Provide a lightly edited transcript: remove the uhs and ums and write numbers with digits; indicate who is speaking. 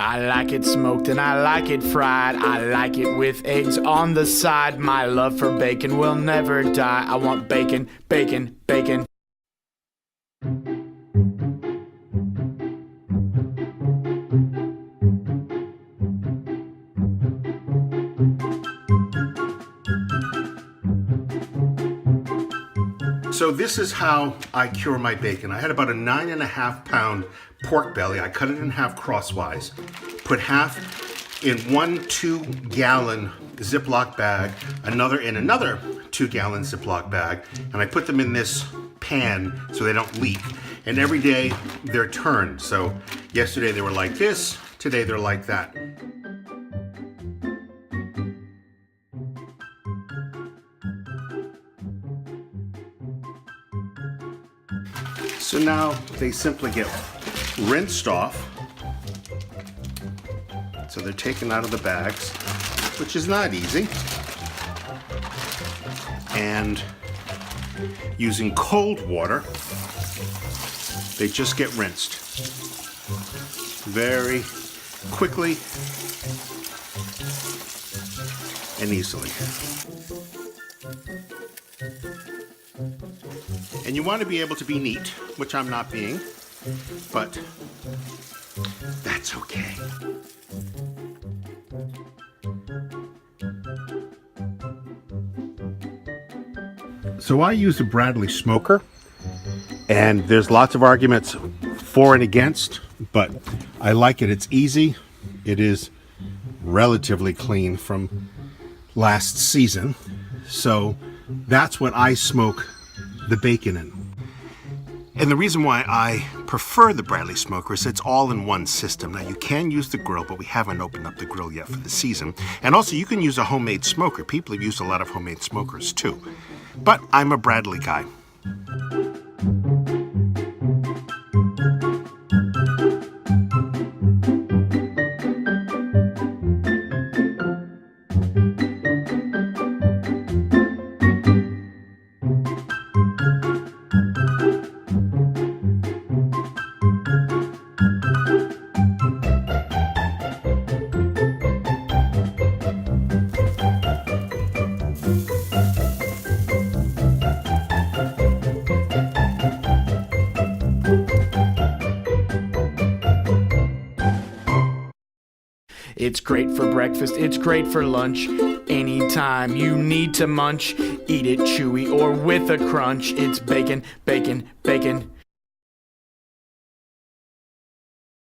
Speaker 1: I like it smoked and I like it fried. I like it with eggs on the side. My love for bacon will never die. I want bacon, bacon, bacon.
Speaker 2: So this is how I cure my bacon. I had about a 9.5 pound pork belly. I cut it in half crosswise, put half in one 2-gallon Ziploc bag, another in another 2-gallon Ziploc bag, and I put them in this pan so they don't leak. And every day they're turned. So yesterday they were like this, today they're like that. So now they simply get rinsed off. So they're taken out of the bags, which is not easy. And using cold water, they just get rinsed very quickly and easily. And you want to be able to be neat, which I'm not being, but that's okay. So I use a Bradley smoker, and there's lots of arguments for and against, but I like it. It's easy. It is relatively clean from last season. So that's what I smoke the bacon in. And the reason why I prefer the Bradley smoker is it's all in one system. Now you can use the grill, but we haven't opened up the grill yet for the season. And also you can use a homemade smoker. People have used a lot of homemade smokers too. But I'm a Bradley guy.
Speaker 1: It's great for breakfast, it's great for lunch. Anytime you need to munch, eat it chewy or with a crunch. It's bacon, bacon, bacon.